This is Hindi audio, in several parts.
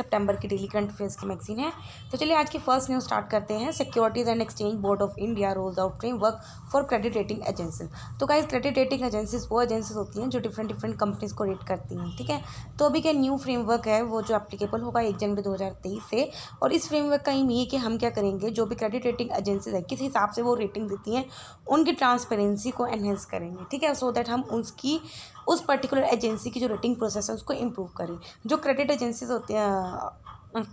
सितंबर की डेली करंट अफेयर्स की मैगजीन है। तो चलिए आज की फर्स्ट न्यूज़ स्टार्ट करते हैं। Securities and exchange board of India roles out framework for credit rating agencies. तो गाइस क्रेडिट रेटिंग एजेंसीज वो एजेंसीज होती हैं जो डिफरेंट कंपनीज को रेट करती हैं, ठीक है। तो अभी क्या न्यू फ्रेमवर्क है वो जो एप्लीकेबल होगा 1 जनवरी 2023 से। और इस फ्रेमवर्क का एम ये है कि हम क्या करेंगे, जो भी क्रेडिट रेटिंग एजेंसीज है किस हिसाब से वो रेटिंग देती हैं उनकी ट्रांसपेरेंसी को एनहेंस करेंगे, ठीक है। सो दैट हम उसकी उस पर्टिकुलर एजेंसी की जो रेटिंग प्रोसेस है उसको इम्प्रूव करें। जो क्रेडिट एजेंसीज होती हैं,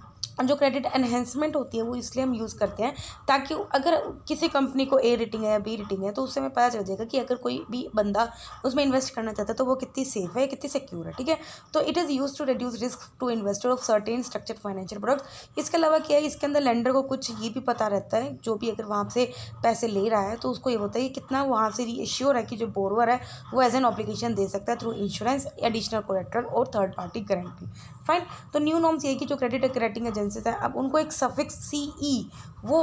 जो क्रेडिट एनहेंसमेंट होती है वो इसलिए हम यूज़ करते हैं ताकि अगर किसी कंपनी को ए रेटिंग है या बी रेटिंग है तो उससे हमें पता चल जाएगा कि अगर कोई भी बंदा उसमें इन्वेस्ट करना चाहता है तो वो कितनी सेफ है, कितनी सिक्योर है, ठीक है। तो it is use to reduce risk to investor of certain structured financial products. इसके अलावा क्या है, इसके अंदर लेंडर को कुछ ये भी पता रहता है, जो भी अगर वहाँ से पैसे ले रहा है तो उसको ये होता है कि कितना वहाँ से रीश्योर है कि जो बोरोवर है वो एज एन ऑब्लिगेशन दे सकता है थ्रू इंश्योरेंस, एडिशनल कोलेटरल और थर्ड पार्टी गारंटी। फाइन। तो न्यू नॉर्म्स ये कि जो क्रेडिट रेटिंग एजेंसीज है अब उनको एक सफिक्स CE वो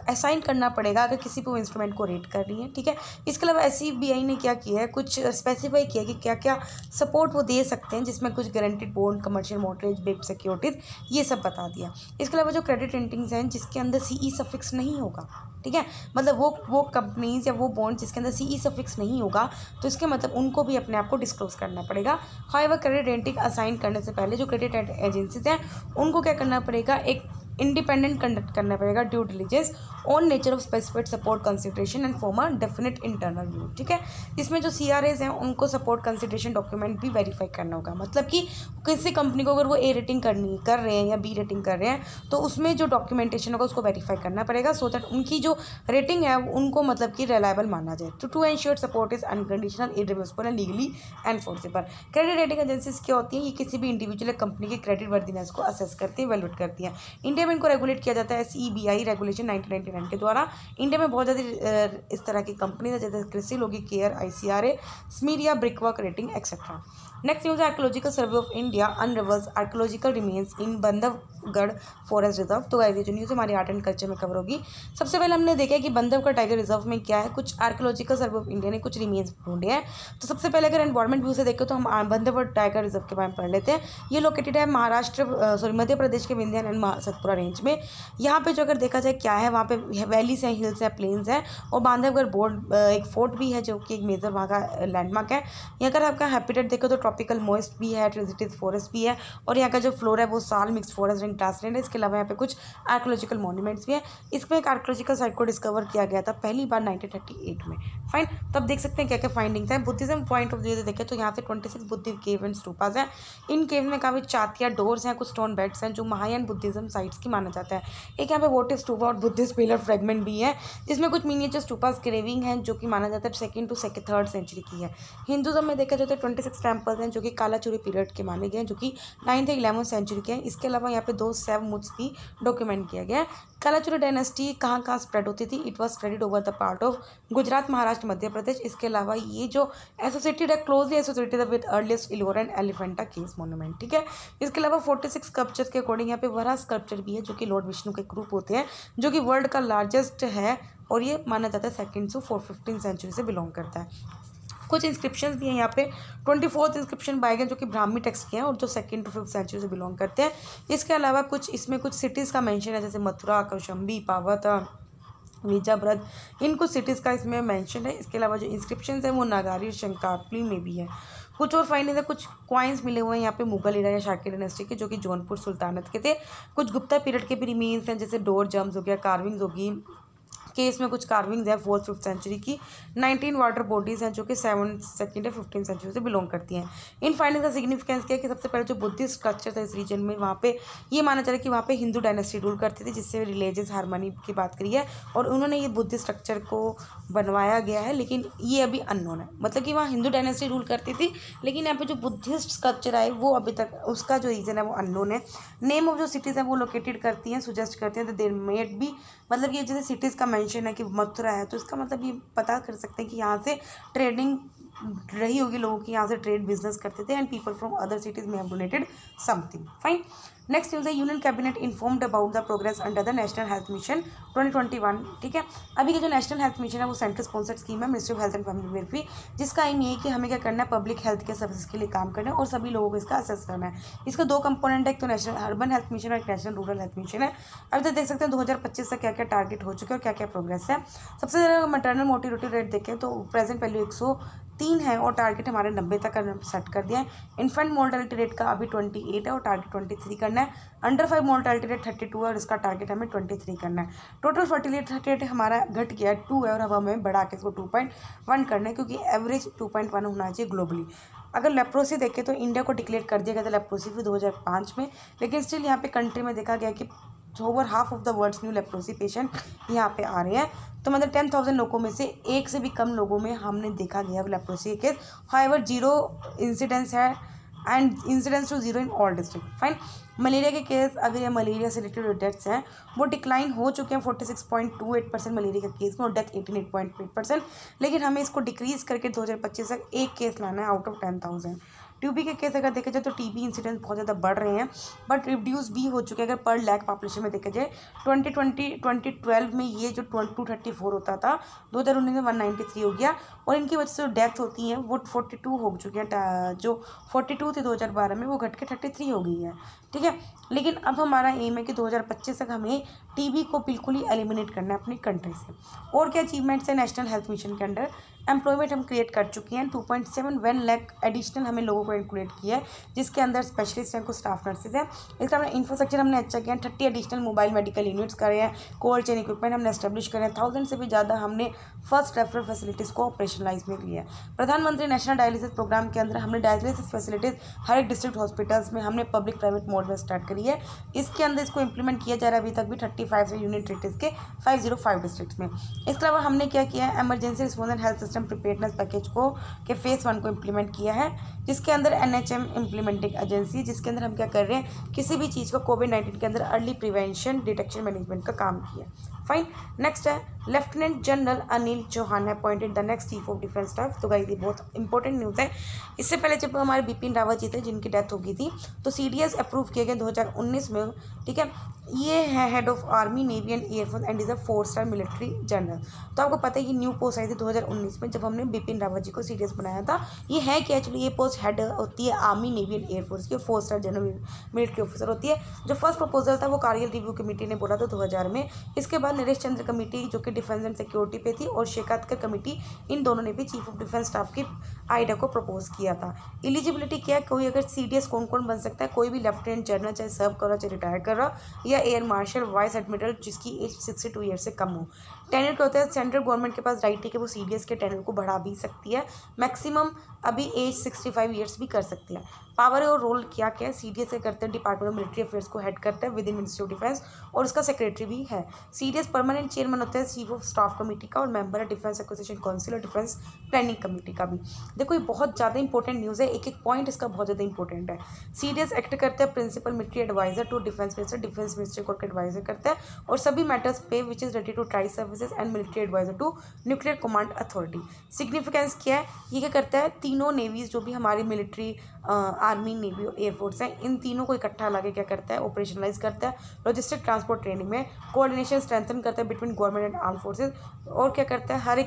असाइन करना पड़ेगा अगर किसी भी इंस्ट्रूमेंट को रेट कर रही है, ठीक है। इसके अलावा SEBI ने क्या किया है, कुछ स्पेसिफाई किया है कि क्या क्या सपोर्ट वो दे सकते हैं, जिसमें कुछ guaranteed bond, commercial mortgage, based securities, ये सब बता दिया। इसके अलावा जो क्रेडिट रेटिंग्स हैं जिसके अंदर CE सफिक्स नहीं होगा, ठीक है, मतलब वो कंपनीज या वो बॉन्ड जिसके अंदर CE सफिक्स नहीं होगा तो इसके मतलब उनको भी अपने आप को डिस्क्लोज करना पड़ेगा। हाउएवर क्रेडिट रेटिंग असाइन करने से पहले जो क्रेडिट एजेंसीज हैं उनको क्या करना पड़ेगा, एक इंडिपेंडेंट कंडक्ट करना पड़ेगा due diligence on nature of specified support consideration and form a definite internal view, ठीक है। इसमें जो CRAs हैं उनको सपोर्ट कंसिडरेशन डॉक्यूमेंट भी वेरीफाई करना होगा, मतलब कि किसी कंपनी को अगर वो A रेटिंग कर रहे हैं या B रेटिंग कर रहे हैं तो उसमें जो डॉक्यूमेंटेशन होगा उसको वेरीफाई करना पड़ेगा सो दैट उनकी जो रेटिंग है उनको मतलब कि रिलायबल माना जाए। To ensure support is unconditional, irreversible and legally enforceable. Credit rating agencies क्या होती हैं, ये किसी भी इंडिविजुअल कंपनी की क्रेडिट वर्दीनेस को असेस करती है, वैल्यूएट करती है। इंडिया में इनको रेगुलेट किया जाता है SEBI रेगुलेशन 1999 के द्वारा। इंडिया में बहुत ज़्यादा इस तरह की कंपनी है जैसे क्रिसिल होगी, care, ICRA, स्मीरिया, brickwork rating etcetera. Next news है archaeological survey of India अनरिवर्स archaeological remains in Bandhavgarh forest reserve. तो ये जो न्यूज़ हमारी आर्ट एंड कल्चर में कवर होगी। सबसे पहले हमने देखा है कि बंधवगढ़ टाइगर रिजर्व में क्या है, कुछ आर्कोलॉजिकल सर्वे ऑफ इंडिया ने कुछ रिमेन्स ढूंढे हैं। तो सबसे पहले अगर एनवायरमेंट व्यू से देखें तो हम बंधवगढ़ टाइगर रिजर्व के बारे में पढ़ लेते हैं। ये लोकेटेड है मध्य प्रदेश के विंध्याचल एंड सतपुरा रेंज में। यहाँ पे जो अगर देखा जाए क्या है, वहाँ पे वैलीज हैं, हिल्स हैं, प्लेन्स हैं और बांधवगढ़ बोर्ड एक फोर्ट भी है जो कि एक मेजर वहाँ का लैंडमार्क है। यहाँ अगर आपका हैबिटेट देखो तो ट्रॉपिकल मॉइस्ट भी है, ट्रेजिटिस फॉरेस्ट भी है और यहाँ का जो फ्लोर है वो साल मिक्स फॉरेस्ट एंड ग्रासलैंड है। इसके अलावा यहाँ पे कुछ आर्कोलॉजिकल मॉन्यूमेंट्स भी है। इसमें एक आर्कोलॉजिकल साइट को डिस्कवर किया गया था पहली बार 1938 में। फाइन। तो अब देख सकते हैं क्या क्या फाइंडिंग्स हैं। बुद्धिज्म पॉइंट ऑफ व्यू से देखें तो यहाँ पे 26 बुद्धिस्ट केव एंड स्तूपास हैं। इन केव में काफ़ी चातिया डोर्स हैं, कुछ स्टोन बेड्स हैं जो महायान बुद्धिज्म साइट्स की माना जाता है। एक यहाँ पे वोटिव स्तूपा और बुद्धिस्ट पिलर फ्रेगमेंट भी है जिसमें कुछ मिनिएचर स्तूपास ग्रेविंग हैं जो कि माना जाता है 2nd to 3rd सेंचुरी की है। हिंदुज़म में देखा जाए तो 26 टेम्पल्स हैं जो कि कालाचुरी पीरियड के माने गए हैं जो कि 9th या 11th सेंचुरी के हैं। इसके अलावा यहाँ पे 2 सेव मुद्स भी डॉक्यूमेंट किया गया है। कालाचुरी डायनेस्टी कहाँ कहाँ स्प्रेड होती थी, it was spreaded over the part of Gujarat, Maharashtra, Madhya Pradesh. इसके अलावा ये जो एसोसिएटेड है, closely associated with earliest Ellora and Elephanta caves monument, ठीक है। इसके अलावा 46 स्कल्पचर्स के अकॉर्डिंग यहाँ पे वराह स्कल्पचर भी है जो कि लॉर्ड विष्णु के ग्रुप होते हैं जो कि वर्ल्ड का लार्जेस्ट है और ये माना जाता है 2nd to 415 सेंचुरी से बिलोंग करता है। कुछ इंस्क्रिप्शंस भी हैं यहाँ पे। 24th इंस्क्रिप्शन पाए गए जो कि ब्राह्मी टेक्स्ट के हैं और जो 2nd to 5th सेंचुरी से बिलोंग करते हैं। इसके अलावा कुछ इसमें कुछ सिटीज़ का मेंशन है जैसे मथुरा, कौशंबी, पावत, विजाब्रत, इन कुछ सिटीज़ का इसमें मेंशन है। इसके अलावा जो इंस्क्रिप्शंस हैं वो नागारी और शंकापली में भी है। कुछ और फाइंडिंग्स है, कुछ कॉइन्स मिले हुए हैं यहाँ पे मुगल इरा या शाक्य डायनेस्टी के जो कि जौनपुर सुल्तानत के थे। कुछ गुप्ता पीरियड के भी रिमेन्स हैं जैसे डोर जम्स हो गया, कार्विंग्स होगी कि इसमें कुछ कार्विंग्स है 4th 5th सेंचुरी की। 19 वाटर बॉडीज़ हैं जो कि 7th 2nd या 15th सेंचुरी से बिलोंग करती हैं। इन फाइंडिंग्स का सिग्निफिकेंस क्या है कि सबसे पहले जो बुद्धिस्ट स्ट्रक्चर था इस रीजन में वहाँ पे ये माना जा रहा है कि वहाँ पे हिंदू डायनेस्टी रूल करती थी जिससे रिलीजियस हार्मनी की बात करी है और उन्होंने ये बुद्धिस्ट स्ट्रक्चर को बनवाया गया है, लेकिन ये अभी अननोन है। मतलब कि वहाँ हिंदू डायनेस्टी रूल करती थी लेकिन यहाँ पे जो बुद्धिस्ट स्ट्रक्चर आए वो अभी तक उसका जो रीज़न है वो अननोन है। नेम ऑफ जो सिटीज़ है वो लोकेटेड करती हैं, सुजेस्ट करती हैं, तो देर मेड भी मतलब ये जैसे सिटीज़ का मेंशन है कि मथुरा है तो इसका मतलब ये पता कर सकते हैं कि यहाँ से ट्रेडिंग रही होगी, लोगों की यहाँ से ट्रेड बिजनेस करते थे and people from other cities में have donated something. Fine. Next news है union cabinet informed about the progress under the national health mission 2021। ठीक है, अभी के जो नेशनल हेल्थ मिशन है वो सेंट्रल स्पॉन्सर्ड स्कीम है ministry of health and family welfare, जिसका एम ये है कि हमें क्या करना है, पब्लिक हेल्थ के सर्विस के लिए काम करना है और सभी लोगों को इसका असेस करना है। इसका दो कंपोनेंट है, एक तो नेशनल अर्बन हेल्थ मिशन और एक नेशनल रूरल हेल्थ मिशन है। अभी तक देख सकते हैं 2025 तक क्या क्या टारगेट हो चुके हैं और क्या क्या प्रोग्रेस है। सबसे ज़्यादा मैटरनल मोर्टिलिटी रेट देखें तो प्रेजेंट वैल्यू 103 है और टारगेट हमारे 90 तक सेट कर दिया है। इन्फेंट मोर्टेलिटी रेट का अभी 28 है और टारगेट 23 करना है। अंडर 5 मोर्टेलिटी रेट 32 है और इसका टारगेट हमें 23 करना है। टोटल फर्टिलिटी रेट हमारा घट गया है 2 है और अब हमें बढ़ा के इसको 2.1 करना है, क्योंकि एवरेज 2.1 होना चाहिए ग्लोबली। अगर लेप्रोसी देखें तो इंडिया को डिक्लेयर कर दिया गया था लेप्रोसी फ्री 2005 में, लेकिन स्टिल यहाँ पे कंट्री में देखा गया कि over half of the world's new leprosy patient यहाँ पे आ रहे हैं। तो मतलब 10,000 लोगों में से एक से भी कम लोगों में हमने देखा गया लेप्रोसी के केस। हाउएवर 0 इंसिडेंस है and incidence to 0 in all district. Fine. Malaria के केस, अगर ये मलेरिया से रिलेटेड डेथ्स हैं वो डिक्लाइन हो चुके हैं 46.28% मलेरिया के केस में और डेथ 88.8%, लेकिन हमें इसको डिक्रीज करके 2025 तक एक केस लाना है आउट ऑफ 10,000। टीबी के केस अगर देखा जाए तो टीबी इंसिडेंस बहुत ज़्यादा बढ़ रहे हैं बट रिड्यूस भी हो चुके हैं। अगर पर लैख पॉपुलेशन में देखा जाए 2012 में ये जो 234 होता था 2019 में 193 हो गया और इनकी वजह से जो डेथ होती हैं वो 42 हो चुकी हैं। जो 42 थी 2012 में वो घट के 33 हो गई है। ठीक है, लेकिन अब हमारा एम है कि 2025 तक हमें टीबी को बिल्कुल ही एलिमिनेट करना है अपनी कंट्री से। और क्या अचीवमेंट्स है नेशनल हेल्थ मिशन के अंडर? एम्प्लॉयमेंट हम क्रिएट कर चुके हैं, 2.71 लाख एडिशनल हमें लोगों को इंक्लूड किया है, जिसके अंदर स्पेशलिस्ट हैं, कुछ स्टाफ नर्सेज हैं। इसका हमने इंफ्रास्ट्रक्चर हमने अच्छा किया है, 30 एडिशनल मोबाइल मेडिकल यूनिट्स करे हैं, कोल्ड चेन इक्विपमेंट हमने एस्टेब्लिश करे हैं, 1000 से भी ज़्यादा हमने फर्स्ट रेफरल फैसिलिटीज़ को ऑपरेशनलाइज में किया है। प्रधानमंत्री नेशनल डायलिसिस प्रोग्राम के अंदर हमने डायलिसिस फैसिलिटीज़ हर एक डिस्ट्रिक्ट हॉस्पिटल्स में हमने पब्लिक प्राइवेट मोड में स्टार्ट करी है। इसके अंदर इसको इंप्लीमेंट किया जा रहा है अभी तक भी 35 से यूनिट टेरिटरीज के 505 डिस्ट्रिक्ट्स में। इसके अलावा हमने क्या किया है, emergency response and health system preparedness package को के फेज़ 1 को इम्प्लीमेंट किया है, जिसके अंदर NHM इम्प्लीमेंटिंग एजेंसी, जिसके अंदर हम क्या कर रहे हैं, किसी भी चीज़ को कोविड-19 के अंदर अर्ली प्रिवेंशन डिटेक्शन मैनेजमेंट का काम किया। फाइन। नेक्स्ट है लेफ्टिनेंट जनरल अनिल चौहान है appointed the next chief of defence staff. तो गाइस ये बहुत इंपॉर्टेंट न्यूज़ है। इससे पहले जब हमारे बिपिन रावत जी थे जिनकी डेथ हो गई थी तो CDS अप्रूव किए गए 2019 में। ठीक है, ये है head of army navy and air force and is a 4-स्टार military general. तो आपको पता है कि न्यू पोस्ट आई थी 2019 में जब हमने बिपिन रावत जी को CDS बनाया था। ये है कि एक्चुअली ये पोस्ट हेड होती है आर्मी नेवी एंड एयरफोर्स की, 4-स्टार जनरल मिलिट्री ऑफिसर होती है। जो फर्स्ट प्रपोजल था वो कारगिल रिव्यू कमेटी ने बोला था 2000 में। इसके बाद नरेश चंद्र कमेटी जो कि डिफेंस एंड सिक्योरिटी पे थी और शेखावत कमेटी, इन दोनों ने भी चीफ ऑफ डिफेंस स्टाफ की आइडिया को प्रपोज किया था। एलिजिबिलिटी क्या है, कोई अगर CDS कौन कौन बन सकता है, कोई भी लेफ्टिनेंट जनरल चाहे सर्व कर रहा चाहे रिटायर कर रहा, या एयर मार्शल वाइस एडमिरल जिसकी एज 62 ईयर से कम हो। टेनर क्या होता है, सेंट्रल गवर्नमेंट के पास राइट है कि वो CDS के टेनर को बढ़ा भी सकती है, मैक्सिमम अभी एज 65 ईयर्स भी कर सकती है। पावर और रोल क्या क्या है, CDS से करते हैं डिपार्टमेंट ऑफ मिलिट्री अफेयर्स को हेड करता है with in ministry of defence और उसका सेक्रेटरी भी है। CDS परमानेंट चेयरमैन होता है चीफ ऑफ स्टाफ कमेटी का और मेंबर है डिफेंस एक्विजिशन काउंसिल और डिफेंस प्लानिंग कमेटी का भी। देखो ये बहुत ज़्यादा इंपॉर्टेंट न्यूज़ है, एक एक पॉइंट इसका बहुत ज़्यादा इंपॉर्टेंट है। CDS एक्ट करता है principal military adviser to defence minister, defence minister को एडवाइजर करता है और सभी मैटर्स पे which is ready to tri services and military adviser to nuclear command authority. Significance क्या है, ये क्या करता है, तीनों नेवीज जो भी हमारी मिलिट्री आर्मी नेवी और एयरफोर्स हैं, इन तीनों को इकट्ठा लाके क्या करता है, ऑपरेशनलाइज करता है, लॉजिस्टिक ट्रांसपोर्ट ट्रेनिंग में कोऑर्डिनेशन स्ट्रेंथन करता है between government and arm forces. और क्या करता है, हर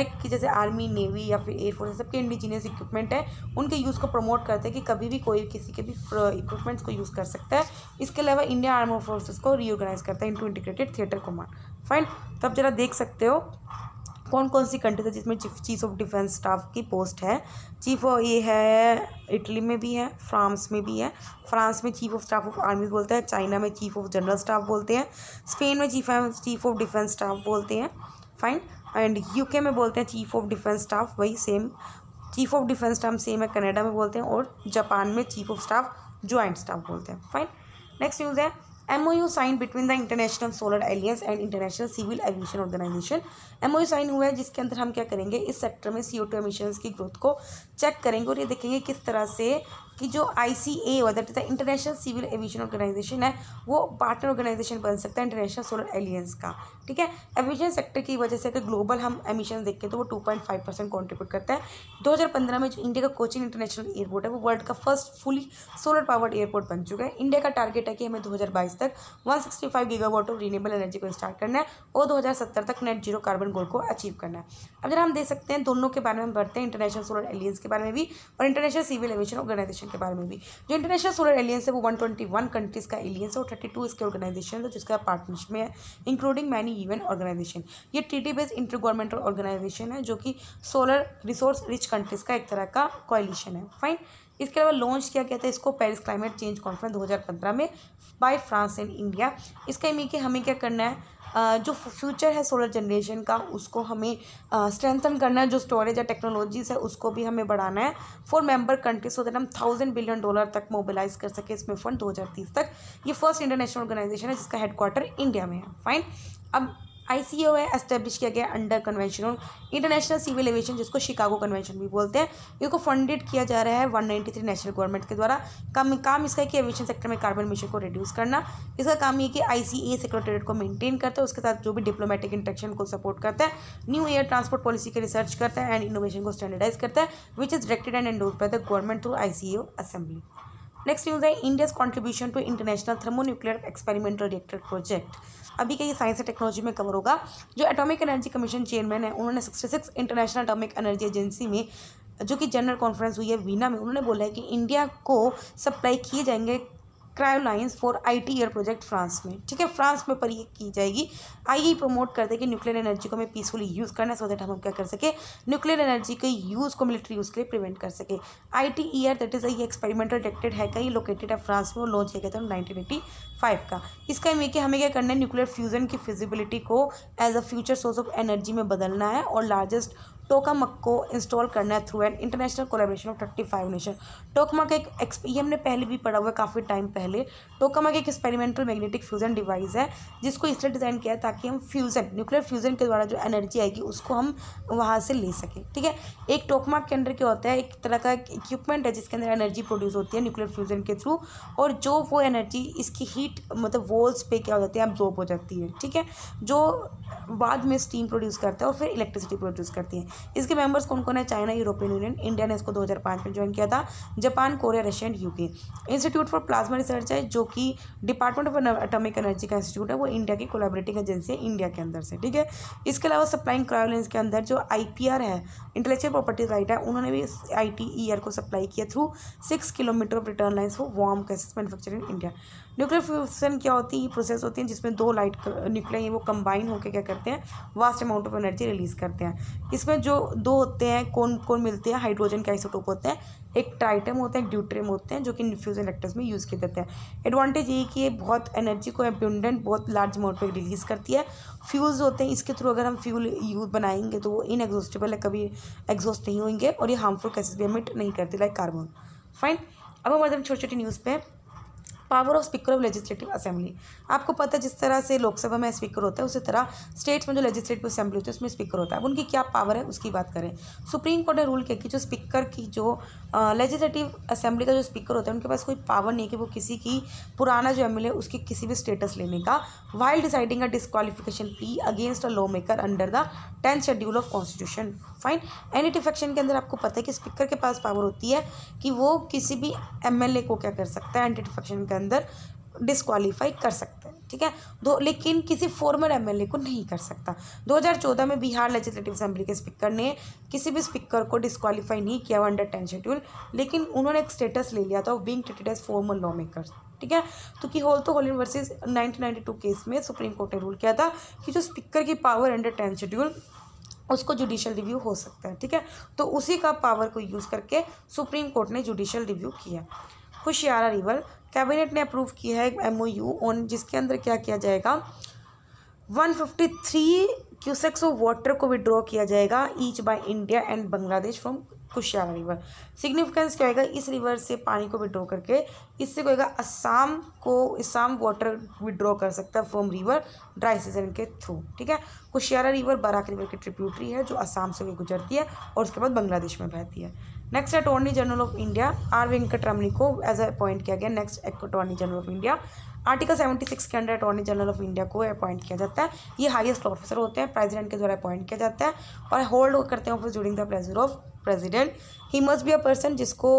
एक की जैसे आर्मी नेवी या फिर एयरफोर्स सबके इंडिजीनियस इक्विपमेंट है उनके यूज़ को प्रमोट करता है कि कभी भी कोई किसी के भी इक्विपमेंट्स को यूज़ कर सकता है। इसके अलावा इंडियन आर्म फोर्सेज को रीऑर्गेनाइज करता है into integrated theatre command. Fine. तो अब जरा देख सकते हो कौन कौन सी कंट्रीज है जिसमें चीफ ऑफ डिफेंस स्टाफ की पोस्ट है। ये है इटली में भी है, फ्रांस में भी है। फ्रांस में chief of staff of army बोलते हैं, चाइना में चीफ ऑफ जनरल स्टाफ बोलते हैं, स्पेन में चीफ ऑफ डिफेंस स्टाफ बोलते हैं। फाइन। एंड UK में बोलते हैं चीफ ऑफ डिफेंस स्टाफ, वही same chief of defence staff same है, कनाडा में बोलते हैं और जापान में chief of staff joint staff बोलते हैं। फाइन। नेक्स्ट न्यूज़ है MOU sign between the international solar alliance and international civil aviation organisation. MOU sign हुआ है जिसके अंदर हम क्या करेंगे, इस सेक्टर में CO2 एमिशंस की ग्रोथ को चेक करेंगे और ये देखेंगे किस तरह से कि जो ICA हुआ that is the international civil aviation organisation है, वो पार्टनर ऑर्गेनाइजेशन बन सकता है इंटरनेशनल सोलर एलियंस का। ठीक है, एविएशन सेक्टर की वजह से अगर ग्लोबल हम एमिशन देखें तो वो 2.5% कॉन्ट्रीब्यूट करता है। 2015 में जो इंडिया का कोचीन इंटरनेशनल एयरपोर्ट है वो वर्ल्ड का first fully solar powered airport बन चुका है। इंडिया का टारगेट है कि हमें 2022 तक 165 गीगावाट ऑफ रीन्यूएबल एनर्जी को स्टार्ट करना है और 2070 तक नेट जीरो कार्बन गोल को अचीव करना है। अगर हम देख सकते हैं दोनों के बारे में बढ़ते हैं, इंटरनेशनल सोलर एलियंस के बारे में भी और इंटरनेशनल सिविल एविएशन ऑर्गेनाइजेशन के बारे में भी। जो इंटरनेशनल सोलर एलियंस है वो 121 कंट्रीज का एलियंस है और 32 इसके ऑर्गेनाइजेशन है जिसका पार्टनरशिप में है, इंक्लूडिंग मैनी यूएन ऑर्गेनाइजेशन। ये treaty based intergovernmental organisation है जो कि सोलर रिसोर्स रिच कंट्रीज का एक तरह का कोalition है। फाइन, इसके अलावा लॉन्च किया गया था इसको पेरिस क्लाइमेट चेंज कॉन्फ्रेंस 2015 में बाय फ्रांस एंड इंडिया। इसका एम कि हमें क्या करना है, जो फ्यूचर है सोलर जनरेशन का उसको हमें स्ट्रेंथन करना है, जो स्टोरेज या टेक्नोलॉजीज है उसको भी हमें बढ़ाना है for member countries so that हम $1000 बिलियन तक मोबिलाइज कर सके इसमें फंड 2030 तक। ये फर्स्ट इंटरनेशनल ऑर्गेनाइजेशन है जिसका हेडक्वार्टर इंडिया में है। फाइन, अब ICAO है एस्टेब्लिश किया गया under convention on international civil aviation जिसको शिकागो कन्वेंशन भी बोलते हैं। इसको फंडेड किया जा रहा है 193 नेशनल गवर्नमेंट के द्वारा। काम इसका है कि एविएशन सेक्टर में कार्बन मिशन को रिड्यूस करना। इसका काम ये कि ICAO सेक्रेटरीट को मेंटेन करता है, उसके साथ जो भी डिप्लोमेटिक इंटरेक्शन को सपोर्ट करता है, न्यू एयर ट्रांसपोर्ट पॉलिसी की रिसर्च करता है एंड इनोवेशन को स्टैंडर्डाइज करता है which is directed and endorsed by the government through ICAO assembly. Next news है India's contribution to international thermonuclear experimental reactor project. अभी का ये साइंस एंड टेक्नोलॉजी में कवर होगा। जो एटॉमिक एनर्जी कमीशन चेयरमैन है उन्होंने 66 इंटरनेशनल एटॉमिक एनर्जी एजेंसी में जो कि जनरल कॉन्फ्रेंस हुई है वीना में, उन्होंने बोला है कि इंडिया को सप्लाई किए जाएंगे क्रायोलाइंस फॉर IT ईयर प्रोजेक्ट फ्रांस में। ठीक है, फ्रांस में पर ये की जाएगी। आइए प्रमोट करते हैं कि न्यूक्लियर एनर्जी को हमें पीसफुली यूज़ करना है सो दैट हम क्या कर सके, न्यूक्लियर एनर्जी के यूज़ को मिलिट्री यूज़ के लिए प्रिवेंट कर सके। IT ईयर दैट इज़ ये एक्सपेरिमेंटल डायरेक्टेड है कहीं लोकेटेड है फ्रांस में और लॉन्च किया गया था 1985 का। इसका ये कि हमें क्या करना है, न्यूक्लियर फ्यूजन की फिजिबिलिटी को as a future source of energy में बदलना है और लार्जेस्ट टोकामक को इंस्टॉल करना है through an international collaboration of 35 nation. Tokamak एक ये हमने पहले भी पढ़ा हुआ है काफ़ी टाइम पहले। टोकामक एक एक्सपेरिमेंटल मैग्नेटिक फ्यूजन डिवाइस है जिसको इसलिए डिज़ाइन किया है ताकि हम फ्यूज़न न्यूक्लियर फ्यूजन के द्वारा जो एनर्जी आएगी उसको हम वहाँ से ले सकें। ठीक है, एक टोकामक के अंदर क्या होता है, एक तरह का इक्विपमेंट है जिसके अंदर एनर्जी प्रोड्यूस होती है न्यूक्लियर फ्यूजन के थ्रू और जो वो एनर्जी इसकी हीट मतलब वॉल्स पे क्या हो जाती है, एब्जॉर्ब हो जाती है। ठीक है, जो बाद में स्टीम प्रोड्यूस करता है और फिर इलेक्ट्रिसिटी प्रोड्यूस करती है। इसके मेंबर्स कौन कौन है, चाइना, यूरोपियन यूनियन, इंडिया ने इसको 2005 में ज्वाइन किया था, Japan, Korea, Russia and UK। Institute for plasma research है जो कि डिपार्टमेंट ऑफ एटॉमिक एनर्जी का इंस्टीट्यूट है, वो इंडिया की कोलैबोरेटिंग एजेंसी है इंडिया के अंदर से। ठीक है, इसके अलावा सप्लाइंग क्रायोलेंस के अंदर जो IPR है इंटेलेक्चुअल प्रॉपर्टी राइट है, उन्होंने भी IT ईयर को सप्लाई किया through 6 kilometre of return lines for warm gases manufacturing in India. Nuclear fusion क्या होती है, ये प्रोसेस होती है जिसमें दो लाइट न्यूक्लियर ये वो कंबाइन होकर क्या करते हैं, vast amount of energy release करते हैं। इसमें जो दो होते हैं कौन कौन मिलते हैं, हाइड्रोजन के आइसोटोप होते हैं, एक ट्राइटम होते हैं, एक ड्यूट्रियम होते हैं जो कि फ्यूजन रिएक्टर्स में यूज़ किए जाते हैं। एडवांटेज ये कि ये बहुत एनर्जी को एब्यूंडेंट बहुत लार्ज अमाउंट में रिलीज़ करती है। फ्यूल्स होते हैं इसके थ्रू अगर हम फ्यूल यूज बनाएंगे तो वो इनएग्जॉस्टेबल है, कभी एग्जॉस्ट नहीं होंगे और ये हार्मफुल गैसेस भी एमिट नहीं करती लाइक कार्बन। फाइन, अब हम आते हैं छोटी छोटी न्यूज़ पे। Power of speaker of legislative assembly. आपको पता है जिस तरह से लोकसभा में स्पीकर होता है उसी तरह स्टेट्स में जो लेजिस्लेटिव असेंबली होती है उसमें स्पीकर होता है। अब उनकी क्या पावर है उसकी बात करें, सुप्रीम कोर्ट ने रूल किया कि जो स्पीकर की जो लेजिस्लेटिव असेंबली का जो स्पीकर होता है उनके पास कोई पावर नहीं है कि वो किसी की पुराना जो MLA उसकी किसी भी स्टेटस लेने का, while deciding a disqualification plea against a law maker under the 10th schedule of constitution. Fine, any defection के अंदर आपको पता है कि स्पीकर के पास पावर होती है कि वो किसी भी MLA को क्या कर सकता है, एंटी डिफेक्शन के अंदर डिस्क्वालीफाई कर सकते हैं। ठीक है, लेकिन किसी फॉर्मर MLA को नहीं कर सकता। 2014 में बिहार लेजिस्लेटिव असेंबली के स्पीकर ने किसी भी स्पीकर को डिस्क्वालीफाई नहीं किया अंडर 10th शेड्यूल, लेकिन उन्होंने एक स्टेटस ले लिया था of being treated as formal lawmakers. ठीक है, तो Kihoto Hollohan versus 1992 case में सुप्रीम कोर्ट ने रूल किया था कि जो स्पीकर की पावर अंडर 10th शेड्यूल उसको जुडिशियल रिव्यू हो सकता है। ठीक है, तो उसी का पावर को यूज़ करके सुप्रीम कोर्ट ने जुडिशियल रिव्यू किया। कुशियारा रिवर, कैबिनेट ने अप्रूव किया है एक MOU ऑन जिसके अंदर क्या किया जाएगा, 153 क्यूसेक्स ऑफ वाटर को विड्रॉ किया जाएगा each by India and Bangladesh from Kushiyara river. Significance क्या होगा, इस रिवर से पानी को विड्रॉ करके इससे क्या होगा, असम वाटर विड्रॉ कर सकता है फ्रॉम रिवर ड्राई सीजन के थ्रू। ठीक है, कुशियारा रिवर बराक रिवर की ट्रिब्यूटरी है जो असम से गुजरती है और उसके बाद बांग्लादेश में बहती है। Next attorney general of India R Venkataramani को एज अपॉइंट किया गया next attorney general of India. Article 76 के under attorney general of India को अपॉइंट किया जाता है। ये हाईएस्ट ऑफिसर होते हैं, प्रेसिडेंट के द्वारा अपॉइंट किया जाता है और होल्ड करते हैं office during the pleasure of president. He must be a person जिसको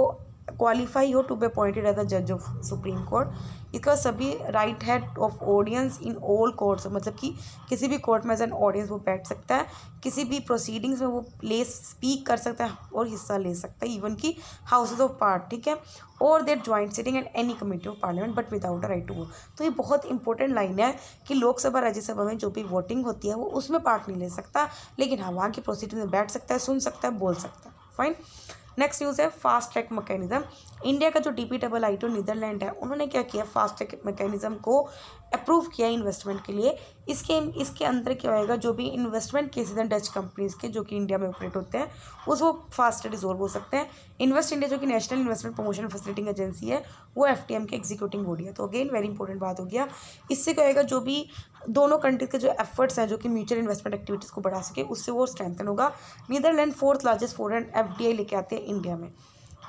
क्वालिफाई हो to be appointed as a जज ऑफ सुप्रीम कोर्ट। इसका सभी right had of audience in all courts, मतलब कि किसी भी कोर्ट में एज एन ऑडियंस वो बैठ सकता है, किसी भी प्रोसीडिंग्स में वो स्पीक कर सकता है और हिस्सा ले सकता है, इवन की हाउसेज ऑफ पार्ट, ठीक है, और that joint sitting and any committee of parliament but without a right to vote. तो ये बहुत इंपॉर्टेंट लाइन है कि लोकसभा राज्यसभा में जो भी वोटिंग होती है वो उसमें पार्ट नहीं ले सकता, लेकिन हाँ वहाँ की प्रोसीडिंग में बैठ सकता है, सुन सकता है, बोल सकता है। फाइन। नेक्स्ट न्यूज़ है फास्ट ट्रैक मैकेनिज्म। इंडिया का जो DPIIT नीदरलैंड है, उन्होंने क्या किया, फास्ट ट्रैक मैकेनिज्म को अप्रूव किया इन्वेस्टमेंट के लिए। इसके अंदर क्या होएगा, जो भी इन्वेस्टमेंट केसेज हैं डच कंपनीज के जो कि इंडिया में ऑपरेट होते हैं वो फास्ट रिजॉल्व हो सकते हैं। इन्वेस्ट इंडिया जो कि national investment promotion facilitating agency है, वो FTM के एग्जीक्यूटिंग बॉडी है। तो अगेन वेरी इंपॉर्टेंट बात हो गया। इससे क्या होएगा, जो भी दोनों कंट्रीज के जो एफर्ट्स हैं जो कि म्यूचुअल इन्वेस्टमेंट एक्टिविटीज़ को बढ़ा सके, उससे वो स्ट्रेंथन होगा। Netherlands 4th largest foreign FDI लेके आते हैं इंडिया में।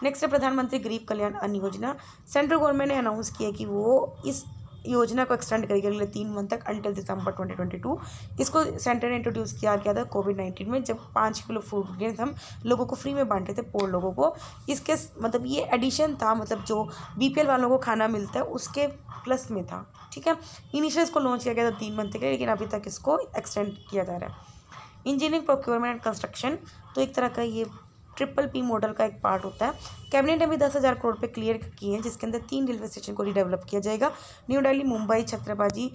नेक्स्ट है प्रधानमंत्री गरीब कल्याण अन्न योजना। सेंट्रल गवर्नमेंट ने अनाउंस किया कि वो इस योजना को एक्सटेंड करेगी अगले 3 मंथ तक अंटिल दिसंबर 2022। इसको सेंटर ने इंट्रोड्यूस किया गया था कोविड-19 में, जब 5 किलो फूड ग्रेन्स हम लोगों को फ्री में बांटे थे, पोर लोगों को। इसके मतलब ये एडिशन था, मतलब जो BPL वालों को खाना मिलता है उसके प्लस में था, ठीक है। इनिशियल इसको लॉन्च किया गया था 3 मंथ के लिए, लेकिन अभी तक इसको एक्सटेंड किया जा रहा है। इंजीनियरिंग प्रोक्योरमेंट एंड कंस्ट्रक्शन, तो एक तरह का ये PPP मॉडल का एक पार्ट होता है। कैबिनेट ने भी 10,000 करोड़ पे क्लियर किए हैं, जिसके अंदर 3 रेलवे स्टेशन को रीडेवलप किया जाएगा, न्यू दिल्ली, मुंबई, छत्रपति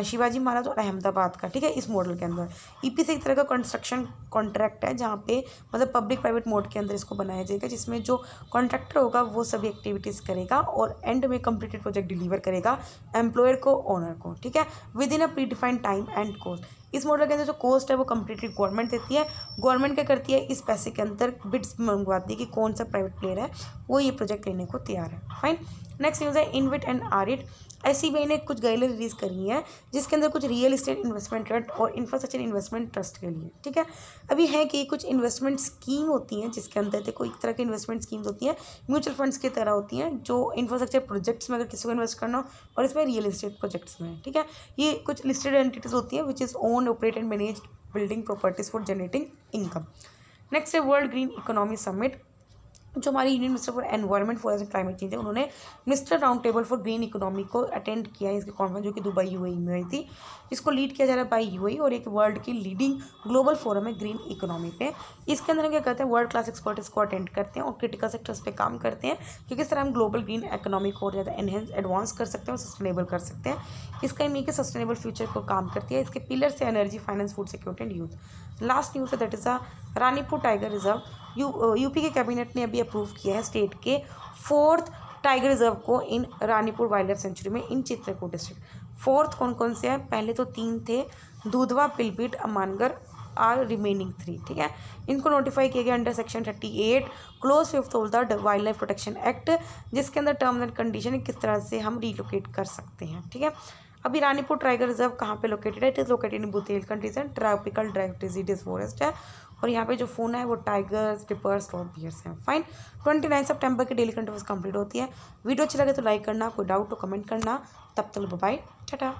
शिवाजी महाराज और अहमदाबाद का, ठीक है। इस मॉडल के अंदर EPC एक तरह का कंस्ट्रक्शन कॉन्ट्रैक्ट है, जहाँ पे मतलब पब्लिक प्राइवेट मोड के अंदर इसको बनाया जाएगा, जिसमें जो कॉन्ट्रैक्टर होगा वो सभी एक्टिविटीज़ करेगा और एंड में कंप्लीटेड प्रोजेक्ट डिलीवर करेगा एम्प्लॉयर को, ओनर को, ठीक है, with in a pre defined time and cost. इस मॉडल के अंदर जो कॉस्ट है वो कंप्लीटली गवर्नमेंट देती है। गवर्नमेंट क्या करती है, इस पैसे के अंदर बिड्स मंगवाती है कि कौन सा प्राइवेट प्लेयर है वो ये प्रोजेक्ट लेने को तैयार है। फाइन। नेक्स्ट न्यूज़ है इनविट एंड आरिट। SEBI ने कुछ गाइडलाइन रिलीज करी है, जिसके अंदर कुछ रियल एस्टेट इन्वेस्टमेंट ट्रस्ट और इंफ्रास्ट्रक्चर इन्वेस्टमेंट ट्रस्ट के लिए, ठीक है। अभी है कि कुछ इन्वेस्टमेंट स्कीम होती हैं, जिसके अंदर देखो एक तरह की इन्वेस्टमेंट स्कीम्स होती हैं, म्यूचुअल फंड्स की तरह होती हैं, जो इंफ्रास्ट्रक्चर प्रोजेक्ट्स में अगर किसी को इन्वेस्ट करना हो, और इसमें रियल एस्टेट प्रोजेक्ट्स में, ठीक है। ये कुछ लिस्टेड एंटिटीज होती हैं which is own operate and manage building properties for generating income. Next है वर्ल्ड ग्रीन इकोनॉमी समिट, जो हमारी union minister for environment forest and climate change है, उन्होंने minister round table for green economy को अटेंड किया है। इसकी कॉन्फ्रेंस जो कि दुबई UAE में हुई थी, इसको लीड किया जा रहा है बाई UAE और एक वर्ल्ड की लीडिंग ग्लोबल फोरम है ग्रीन इकोनॉमी पे। इसके अंदर हम क्या करते हैं, वर्ल्ड क्लास एक्सपर्ट इसको अटेंड करते हैं और क्रिटिकल सेक्टर्स पे काम करते हैं कि किस तरह हम ग्लोबल ग्रीन इकोनॉमी को और ज़्यादा एनहेंस एडवांस कर सकते हैं और सस्टेनेबल कर सकते हैं। इसका एम कि सस्टेनेबल फ्यूचर को काम करती है। इसके पिलर से energy, finance, food security and youth. Last news है that is Ranipur tiger reserve. UP के कैबिनेट ने अभी अप्रूव किया है स्टेट के 4th टाइगर रिजर्व को इन रानीपुर वाइल्ड लाइफ सेंचुरी में इन चित्रकूट डिस्ट्रिक्ट। 4th कौन कौन से हैं, पहले तो 3 थे, दूधवा, पिलपीट, अमानगढ़ आर रिमेनिंग 3, ठीक है। इनको नोटिफाई किया गया under section 38 close 5th of the wild life protection act, जिसके अंदर टर्म्स एंड कंडीशन किस तरह से हम रिलोकेट कर सकते हैं, ठीक है। अभी रानीपुर टाइगर रिजर्व कहाँ पे लोकेटेड है, it is located in Bundelkhand region, tropical dry deciduous forest है, और यहाँ पे जो फोन है वो टाइगर्स, टिपर्स, रॉक बियर्स हैं। फाइन। 29 सितंबर की डेली कंटेंट कंप्लीट होती है। वीडियो अच्छी लगे तो लाइक करना, कोई डाउट तो कमेंट करना। तब तक बाय बाय, टाटा।